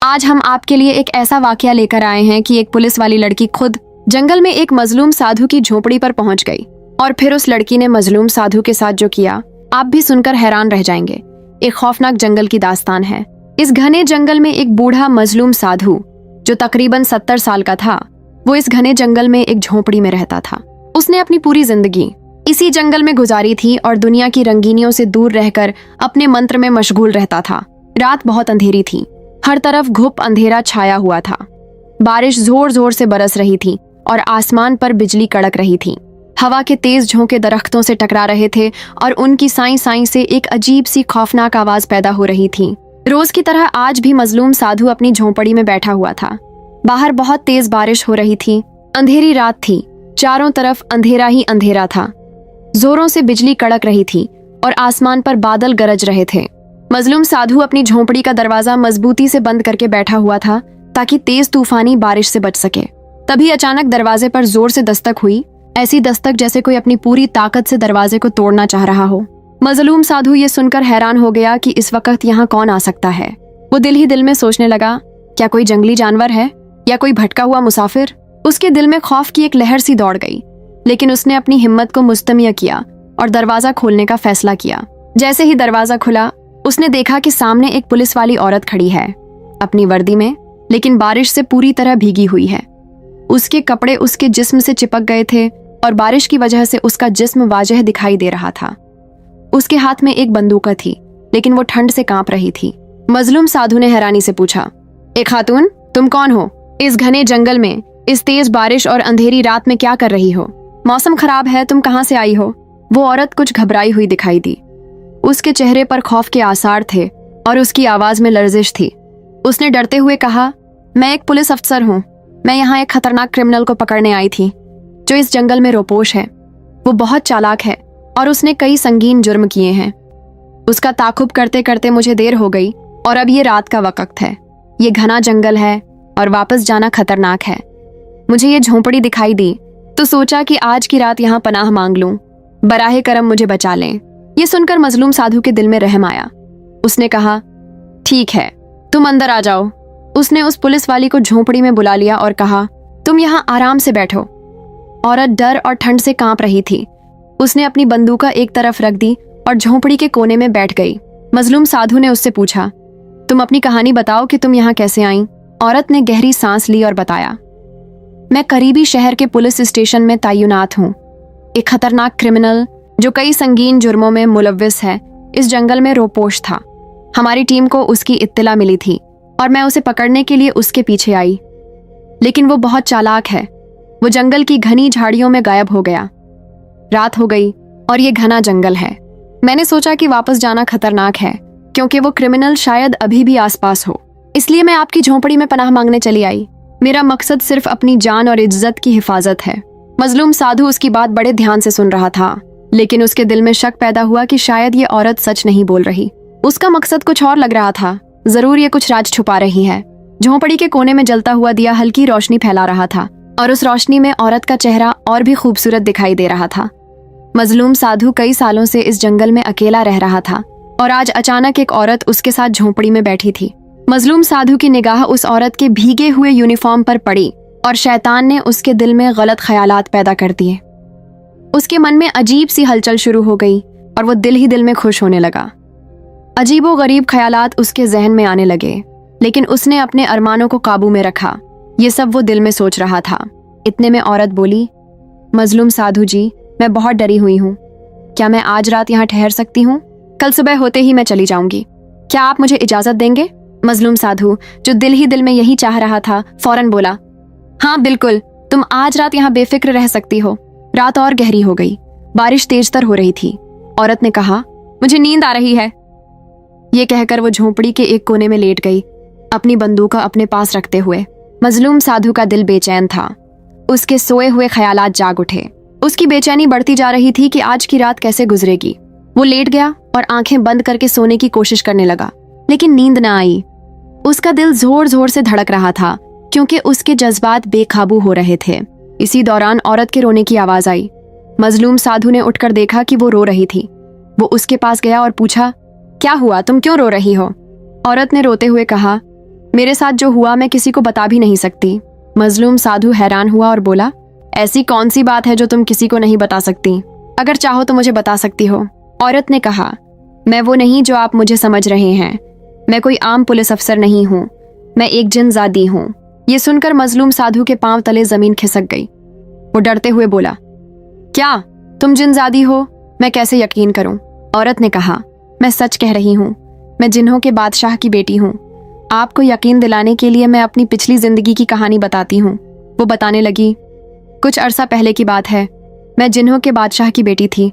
आज हम आपके लिए एक ऐसा वाकया लेकर आए हैं कि एक पुलिस वाली लड़की खुद जंगल में एक मजलूम साधु की झोपड़ी पर पहुंच गई और फिर उस लड़की ने मजलूम साधु के साथ जो किया, आप भी सुनकर हैरान रह जाएंगे। एक खौफनाक जंगल की दास्तान है। इस घने जंगल में एक बूढ़ा मजलूम साधु जो तकरीबन 70 साल का था, वो इस घने जंगल में एक झोपड़ी में रहता था। उसने अपनी पूरी जिंदगी इसी जंगल में गुजारी थी और दुनिया की रंगीनियों से दूर रहकर अपने मंत्र में मशगूल रहता था। रात बहुत अंधेरी थी, हर तरफ घुप अंधेरा छाया हुआ था। बारिश जोर जोर से बरस रही थी और आसमान पर बिजली कड़क रही थी। हवा के तेज झोंके दरख्तों से टकरा रहे थे और उनकी साई साई से एक अजीब सी खौफनाक आवाज पैदा हो रही थी। रोज की तरह आज भी मजलूम साधु अपनी झोंपड़ी में बैठा हुआ था। बाहर बहुत तेज बारिश हो रही थी। अंधेरी रात थी, चारों तरफ अंधेरा ही अंधेरा था। जोरों से बिजली कड़क रही थी और आसमान पर बादल गरज रहे थे। मजलूम साधु अपनी झोंपड़ी का दरवाजा मजबूती से बंद करके बैठा हुआ था ताकि तेज तूफानी बारिश से बच सके। तभी अचानक दरवाजे पर जोर से दस्तक हुई, ऐसी दस्तक जैसे कोई अपनी पूरी ताकत से दरवाजे को तोड़ना चाह रहा हो। मजलूम साधु ये सुनकर हैरान हो गया कि इस वक्त यहाँ कौन आ सकता है। वो दिल ही दिल में सोचने लगा, क्या कोई जंगली जानवर है या कोई भटका हुआ मुसाफिर। उसके दिल में खौफ की एक लहर सी दौड़ गई, लेकिन उसने अपनी हिम्मत को मुस्तमिया किया और दरवाजा खोलने का फैसला किया। जैसे ही दरवाजा खुला, उसने देखा कि सामने एक पुलिस वाली औरत खड़ी है, अपनी वर्दी में, लेकिन बारिश से पूरी तरह भीगी हुई है। उसके कपड़े उसके जिस्म से चिपक गए थे और बारिश की वजह से उसका जिस्म वाजह दिखाई दे रहा था। उसके हाथ में एक बंदूक थी, लेकिन वो ठंड से कांप रही थी। मजलूम साधु ने हैरानी से पूछा, ए खातून, तुम कौन हो? इस घने जंगल में इस तेज बारिश और अंधेरी रात में क्या कर रही हो? मौसम खराब है, तुम कहाँ से आई हो? वो औरत कुछ घबराई हुई दिखाई दी। उसके चेहरे पर खौफ के आसार थे और उसकी आवाज में लर्जिश थी। उसने डरते हुए कहा, मैं एक पुलिस अफसर हूँ। मैं यहाँ एक खतरनाक क्रिमिनल को पकड़ने आई थी जो इस जंगल में रोपोश है। वो बहुत चालाक है और उसने कई संगीन जुर्म किए हैं। उसका ताकुब करते करते मुझे देर हो गई और अब ये रात का वक्त है। ये घना जंगल है और वापस जाना खतरनाक है। मुझे ये झोंपड़ी दिखाई दी तो सोचा कि आज की रात यहाँ पनाह मांग लूं। बराहे करम मुझे बचा लें। ये सुनकर मजलूम साधु के दिल में रहम आया। उसने कहा, ठीक है, तुम अंदर आ जाओ। उसने उस पुलिस वाली को झोंपड़ी में बुला लिया और कहा, तुम यहाँ आराम से बैठो। औरत डर और ठंड से कांप रही थी। उसने अपनी बंदूक एक तरफ रख दी और झोंपड़ी के कोने में बैठ गई। मजलूम साधु ने उससे पूछा, तुम अपनी कहानी बताओ कि तुम यहाँ कैसे आई? औरत ने गहरी सांस ली और बताया, मैं करीबी शहर के पुलिस स्टेशन में तैनात हूँ। एक खतरनाक क्रिमिनल जो कई संगीन जुर्मों में मुलव्विस है, इस जंगल में रोपोश था। हमारी टीम को उसकी इत्तला मिली थी और मैं उसे पकड़ने के लिए उसके पीछे आई, लेकिन वो बहुत चालाक है। वो जंगल की घनी झाड़ियों में गायब हो गया। रात हो गई और ये घना जंगल है। मैंने सोचा कि वापस जाना खतरनाक है क्योंकि वो क्रिमिनल शायद अभी भी आसपास हो, इसलिए मैं आपकी झोंपड़ी में पनाह मांगने चली आई। मेरा मकसद सिर्फ अपनी जान और इज्जत की हिफाजत है। मजलूम साधु उसकी बात बड़े ध्यान से सुन रहा था, लेकिन उसके दिल में शक पैदा हुआ कि शायद ये औरत सच नहीं बोल रही। उसका मकसद कुछ और लग रहा था। जरूर ये कुछ राज छुपा रही है। झोंपड़ी के कोने में जलता हुआ दिया हल्की रोशनी फैला रहा था और उस रोशनी में औरत का चेहरा और भी खूबसूरत दिखाई दे रहा था। मजलूम साधु कई सालों से इस जंगल में अकेला रह रहा था और आज अचानक एक औरत उसके साथ झोंपड़ी में बैठी थी। मजलूम साधु की निगाह उस औरत के भीगे हुए यूनिफॉर्म पर पड़ी और शैतान ने उसके दिल में गलत ख्यालात पैदा कर दिए। उसके मन में अजीब सी हलचल शुरू हो गई और वो दिल ही दिल में खुश होने लगा। अजीबो गरीब ख्यालात उसके जहन में आने लगे, लेकिन उसने अपने अरमानों को काबू में रखा। ये सब वो दिल में सोच रहा था। इतने में औरत बोली, मजलूम साधु जी, मैं बहुत डरी हुई हूँ। क्या मैं आज रात यहाँ ठहर सकती हूँ? कल सुबह होते ही मैं चली जाऊंगी। क्या आप मुझे इजाजत देंगे? मजलूम साधु, जो दिल ही दिल में यही चाह रहा था, फौरन बोला, हाँ बिल्कुल, तुम आज रात यहाँ बेफिक्र रह सकती हो। रात और गहरी हो गई, बारिश तेजतर हो रही थी। औरत ने कहा, मुझे नींद आ रही है। ये कहकर वो झोंपड़ी के एक कोने में लेट गई, अपनी बंदूक अपने पास रखते हुए। मजलूम साधु का दिल बेचैन था। उसके सोए हुए ख्यालात जाग उठे। उसकी बेचैनी बढ़ती जा रही थी कि आज की रात कैसे गुजरेगी। वो लेट गया और आंखें बंद करके सोने की कोशिश करने लगा, लेकिन नींद न आई। उसका दिल जोर जोर से धड़क रहा था क्योंकि उसके जज्बात बेकाबू हो रहे थे। इसी दौरान औरत के रोने की आवाज आई। मजलूम साधु ने उठकर देखा कि वो रो रही थी। वो उसके पास गया और पूछा, क्या हुआ, तुम क्यों रो रही हो? औरत ने रोते हुए कहा, मेरे साथ जो हुआ मैं किसी को बता भी नहीं सकती। मजलूम साधु हैरान हुआ और बोला, ऐसी कौन सी बात है जो तुम किसी को नहीं बता सकती? अगर चाहो तो मुझे बता सकती हो। औरत ने कहा, मैं वो नहीं जो आप मुझे समझ रहे हैं। मैं कोई आम पुलिस अफसर नहीं हूँ, मैं एक जिनजादी हूँ। ये सुनकर मजलूम साधु के पांव तले जमीन खिसक गई। वो डरते हुए बोला, क्या तुम जिनजादी हो? मैं कैसे यकीन करूं? औरत ने कहा, मैं सच कह रही हूँ, मैं जिन्हों के बादशाह की बेटी हूँ। आपको यकीन दिलाने के लिए मैं अपनी पिछली जिंदगी की कहानी बताती हूँ। वो बताने लगी, कुछ अरसा पहले की बात है। मैं जिन्हों के बादशाह की बेटी थी।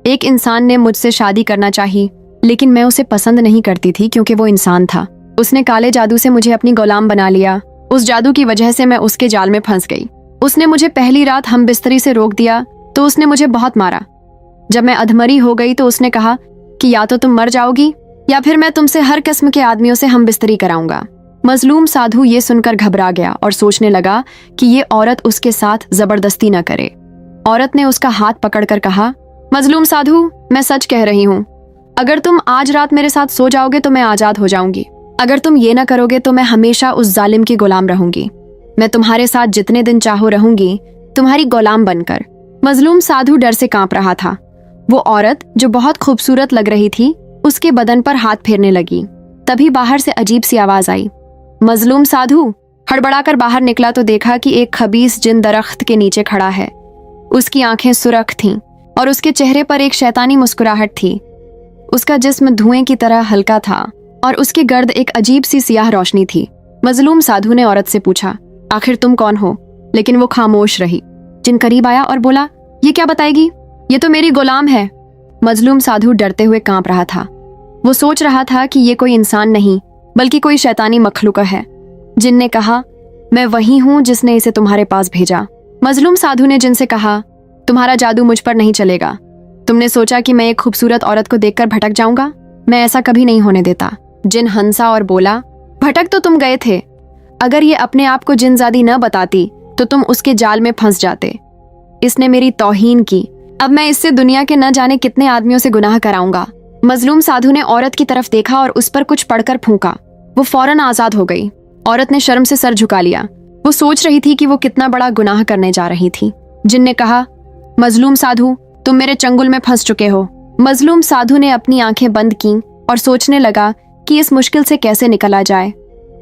एक इंसान ने मुझसे शादी करना चाही, लेकिन मैं उसे पसंद नहीं करती थी क्योंकि वो इंसान था। उसने काले जादू से मुझे अपनी गुलाम बना लिया। उस जादू की वजह से मैं उसके जाल में फंस गई। उसने मुझे पहली रात हम बिस्तरी से रोक दिया तो उसने मुझे बहुत मारा। जब मैं अधमरी हो गई तो उसने कहा कि या तो तुम मर जाओगी या फिर मैं तुमसे हर किस्म के आदमियों से हम बिस्तरी कराऊंगा। मजलूम साधु ये सुनकर घबरा गया और सोचने लगा कि ये औरत उसके साथ जबरदस्ती न करे। औरत ने उसका हाथ पकड़कर कहा, मजलूम साधु, मैं सच कह रही हूँ। अगर तुम आज रात मेरे साथ सो जाओगे तो मैं आजाद हो जाऊंगी। अगर तुम ये ना करोगे तो मैं हमेशा उस जालिम की गुलाम रहूंगी। मैं तुम्हारे साथ जितने दिन चाहो रहूंगी, तुम्हारी गुलाम बनकर। मजलूम साधु डर से कांप रहा था। वो औरत जो बहुत खूबसूरत लग रही थी उसके बदन पर हाथ फेरने लगी। तभी बाहर से अजीब सी आवाज आई। मजलूम साधु हड़बड़ाकर बाहर निकला तो देखा कि एक खबीस जिन दरख्त के नीचे खड़ा है। उसकी आंखें सुरख थीं और उसके चेहरे पर एक शैतानी मुस्कुराहट थी। उसका जिस्म धुएं की तरह हल्का था और उसके गर्द एक अजीब सी सियाह रोशनी थी। मजलूम साधु ने औरत से पूछा, आखिर तुम कौन हो? लेकिन वो खामोश रही। जिन करीब आया और बोला, ये क्या बताएगी? ये तो मेरी गुलाम है। मजलूम साधु डरते हुए कांप रहा था। वो सोच रहा था कि ये कोई इंसान नहीं बल्कि कोई शैतानी मखलूक है। जिन ने कहा, मैं वही हूँ जिसने इसे तुम्हारे पास भेजा। मजलूम साधु ने जिन से कहा, तुम्हारा जादू मुझ पर नहीं चलेगा। तुमने सोचा कि मैं एक खूबसूरत औरत को देखकर भटक जाऊंगा? मैं ऐसा कभी नहीं होने देता। जिन हंसा और बोला, भटक तो तुम गए थे। अगर ये अपने आप को जिनजादी न बताती तो तुम उसके जाल में फंस जाते। इसने मेरी तौहीन की। अब मैं इससे दुनिया के न जाने कितने आदमियों से गुनाह कराऊंगा। मजलूम साधु ने औरत की तरफ देखा और उस पर कुछ पढ़कर फूंका। वो फौरन आजाद हो गई। औरत ने शर्म से सर झुका लिया। वो सोच रही थी कि वो कितना बड़ा गुनाह करने जा रही थी। जिन ने कहा, मजलूम साधु, तुम मेरे चंगुल में फंस चुके हो। मजलूम साधु ने अपनी आंखें बंद की और सोचने लगा कि इस मुश्किल से कैसे निकला जाए।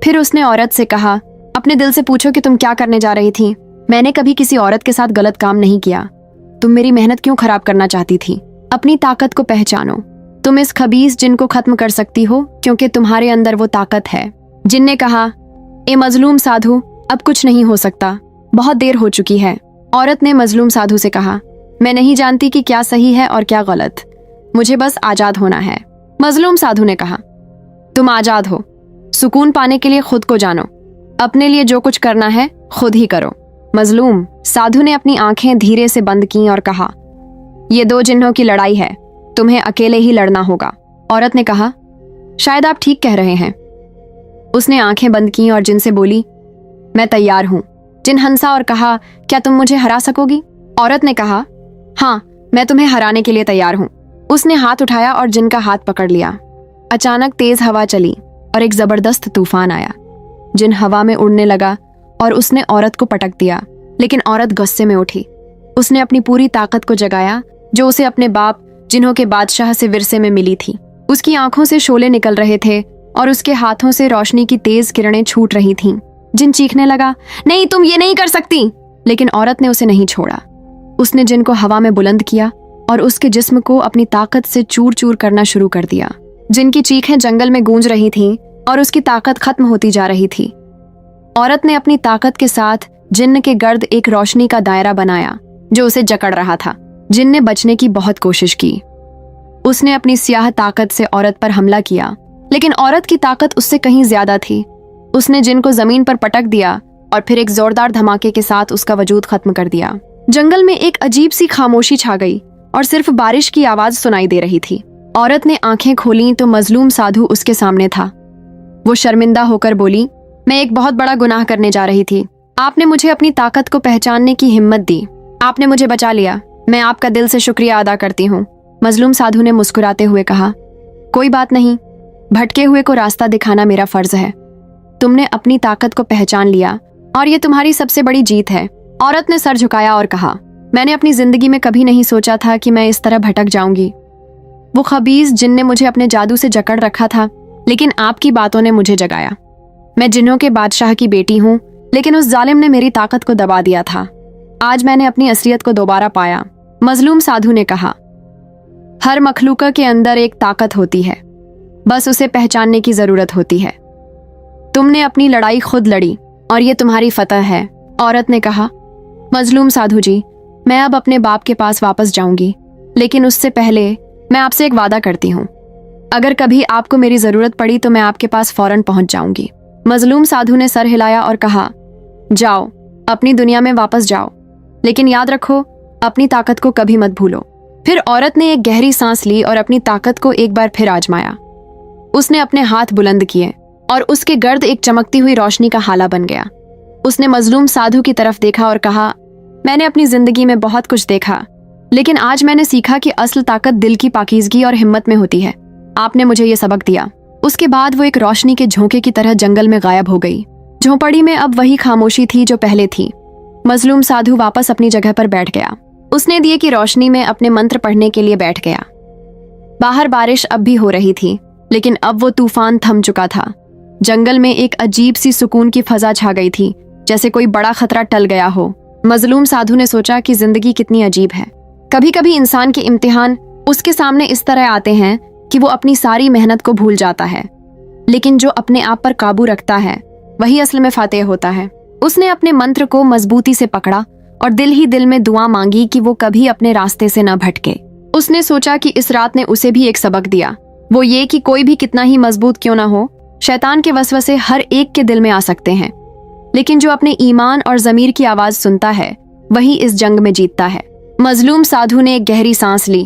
फिर उसने औरत से कहा, अपने दिल से पूछो कि तुम क्या करने जा रही थी। मैंने कभी किसी औरत के साथ गलत काम नहीं किया। तुम मेरी मेहनत क्यों खराब करना चाहती थी? अपनी ताकत को पहचानो। तुम इस खबीस जिन को खत्म कर सकती हो क्योंकि तुम्हारे अंदर वो ताकत है। जिन ने कहा, ए मजलूम साधु, अब कुछ नहीं हो सकता, बहुत देर हो चुकी है। औरत ने मजलूम साधु से कहा, मैं नहीं जानती कि क्या सही है और क्या गलत, मुझे बस आजाद होना है। मजलूम साधु ने कहा, तुम आजाद हो। सुकून पाने के लिए खुद को जानो। अपने लिए जो कुछ करना है खुद ही करो। मजलूम साधु ने अपनी आंखें धीरे से बंद की और कहा, ये दो जिन्हों की लड़ाई है, तुम्हें अकेले ही लड़ना होगा। औरत ने कहा, शायद आप ठीक कह रहे हैं। उसने आंखें बंद की और जिन से बोली, मैं तैयार हूं। जिन हंसा और कहा, क्या तुम मुझे हरा सकोगी? औरत ने कहा, हाँ, मैं तुम्हें हराने के लिए तैयार हूं। उसने हाथ उठाया और जिन का हाथ पकड़ लिया। अचानक तेज हवा चली और एक जबरदस्त तूफान आया। जिन हवा में उड़ने लगा और उसने औरत को पटक दिया, लेकिन औरत गुस्से में उठी। उसने अपनी पूरी ताकत को जगाया जो उसे अपने बाप जिन्हों के बादशाह से विरसे में मिली थी। उसकी आंखों से शोले निकल रहे थे और उसके हाथों से रोशनी की तेज किरणें छूट रही थीं। जिन चीखने लगा, नहीं, तुम ये नहीं कर सकती। लेकिन औरत ने उसे नहीं छोड़ा। उसने जिन को हवा में बुलंद किया और उसके जिस्म को अपनी ताकत से चूर चूर करना शुरू कर दिया। जिन की चीखें जंगल में गूंज रही थीं और उसकी ताकत खत्म होती जा रही थी। औरत ने अपनी ताकत के साथ जिन्न के गर्द एक रोशनी का दायरा बनाया जो उसे जकड़ रहा था। जिन ने बचने की बहुत कोशिश की। उसने अपनी स्याह ताकत से औरत पर हमला किया, लेकिन औरत की ताकत उससे कहीं ज्यादा थी। उसने जिन को जमीन पर पटक दिया और फिर एक जोरदार धमाके के साथ उसका वजूद खत्म कर दिया। जंगल में एक अजीब सी खामोशी छा गई और सिर्फ बारिश की आवाज सुनाई दे रही थी। औरत ने आंखें खोली तो मजलूम साधु उसके सामने था। वो शर्मिंदा होकर बोली, मैं एक बहुत बड़ा गुनाह करने जा रही थी। आपने मुझे अपनी ताकत को पहचानने की हिम्मत दी। आपने मुझे बचा लिया। मैं आपका दिल से शुक्रिया अदा करती हूँ। मजलूम साधु ने मुस्कुराते हुए कहा, कोई बात नहीं, भटके हुए को रास्ता दिखाना मेरा फर्ज है। तुमने अपनी ताकत को पहचान लिया और ये तुम्हारी सबसे बड़ी जीत है। औरत ने सर झुकाया और कहा, मैंने अपनी जिंदगी में कभी नहीं सोचा था कि मैं इस तरह भटक जाऊंगी। वो खबीस जिन ने मुझे अपने जादू से जकड़ रखा था, लेकिन आपकी बातों ने मुझे जगाया। मैं जिन्हों के बादशाह की बेटी हूँ, लेकिन उस जालिम ने मेरी ताकत को दबा दिया था। आज मैंने अपनी असलियत को दोबारा पाया। मजलूम साधु ने कहा, हर मखलूका के अंदर एक ताकत होती है, बस उसे पहचानने की जरूरत होती है। तुमने अपनी लड़ाई खुद लड़ी और ये तुम्हारी फतह है। औरत ने कहा, मजलूम साधु जी, मैं अब अपने बाप के पास वापस जाऊंगी, लेकिन उससे पहले मैं आपसे एक वादा करती हूँ। अगर कभी आपको मेरी जरूरत पड़ी तो मैं आपके पास फौरन पहुंच जाऊंगी। मजलूम साधु ने सर हिलाया और कहा, जाओ, अपनी दुनिया में वापस जाओ, लेकिन याद रखो, अपनी ताकत को कभी मत भूलो। फिर औरत ने एक गहरी सांस ली और अपनी ताकत को एक बार फिर आजमाया। उसने अपने हाथ बुलंद किए और उसके गर्द एक चमकती हुई रोशनी का हाला बन गया। उसने मजलूम साधु की तरफ देखा और कहा, मैंने अपनी जिंदगी में बहुत कुछ देखा, लेकिन आज मैंने सीखा कि असल ताकत दिल की पाकीज़गी और हिम्मत में होती है। आपने मुझे ये सबक दिया। उसके बाद वो एक रोशनी के झोंके की तरह जंगल में गायब हो गई। झोंपड़ी में अब वही खामोशी थी जो पहले थी। मजलूम साधु वापस अपनी जगह पर बैठ गया। उसने दिए की रोशनी में अपने मंत्र पढ़ने के लिए बैठ गया। बाहर बारिश अब भी हो रही थी, लेकिन अब वो तूफान थम चुका था। जंगल में एक अजीब सी सुकून की फजा छा गई थी, जैसे कोई बड़ा खतरा टल गया हो। मजलूम साधु ने सोचा कि जिंदगी कितनी अजीब है। कभी कभी इंसान के इम्तिहान उसके सामने इस तरह आते हैं कि वो अपनी सारी मेहनत को भूल जाता है, लेकिन जो अपने आप पर काबू रखता है वही असल में फातेह होता है। उसने अपने मंत्र को मजबूती से पकड़ा और दिल ही दिल में दुआ मांगी कि वो कभी अपने रास्ते से न भटके। उसने सोचा कि इस रात ने उसे भी एक सबक दिया, वो ये कि कोई भी कितना ही मजबूत क्यों ना हो, शैतान के वसवसे हर एक के दिल में आ सकते हैं, लेकिन जो अपने ईमान और ज़मीर की आवाज सुनता है वही इस जंग में जीतता है। मजलूम साधु ने एक गहरी सांस ली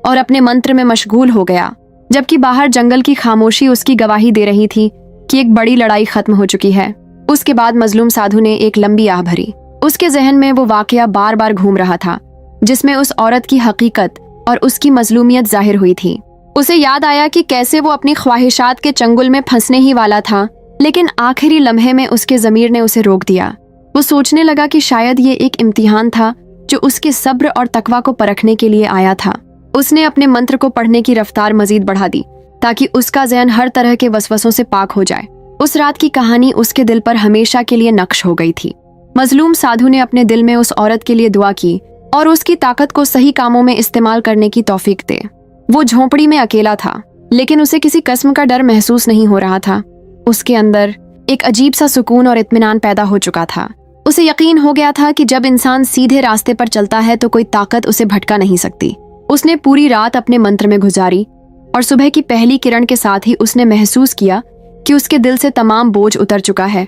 और अपने मंत्र में मशगूल हो गया, जबकि बाहर जंगल की खामोशी उसकी गवाही दे रही थी कि एक बड़ी लड़ाई खत्म हो चुकी है। उसके बाद मजलूम साधु ने एक लंबी आह भरी। उसके जहन में वो वाकया बार बार घूम रहा था, जिसमें उस औरत की हकीकत और उसकी मजलूमियत जाहिर हुई थी। उसे याद आया कि कैसे वो अपनी ख्वाहिशात के चंगुल में फंसने ही वाला था, लेकिन आखिरी लम्हे में उसके ज़मीर ने उसे रोक दिया। वो सोचने लगा कि शायद ये एक इम्तिहान था जो उसके सब्र और तकवा को परखने के लिए आया था। उसने अपने मंत्र को पढ़ने की रफ्तार मजीद बढ़ा दी ताकि उसका ज़हन हर तरह के वसवसों से पाक हो जाए। उस रात की कहानी उसके दिल पर हमेशा के लिए नक्श हो गई थी। मजलूम साधु ने अपने दिल में उस औरत के लिए दुआ की और उसकी ताकत को सही कामों में इस्तेमाल करने की तौफीक दे। वो झोंपड़ी में अकेला था, लेकिन उसे किसी किस्म का डर महसूस नहीं हो रहा था। उसके अंदर एक अजीब सा सुकून और इत्मीनान पैदा हो चुका था। उसे यकीन हो गया था कि जब इंसान सीधे रास्ते पर चलता है तो कोई ताकत उसे भटका नहीं सकती। उसने पूरी रात अपने मंत्र में गुजारी और सुबह की पहली किरण के साथ ही उसने महसूस किया कि उसके दिल से तमाम बोझ उतर चुका है।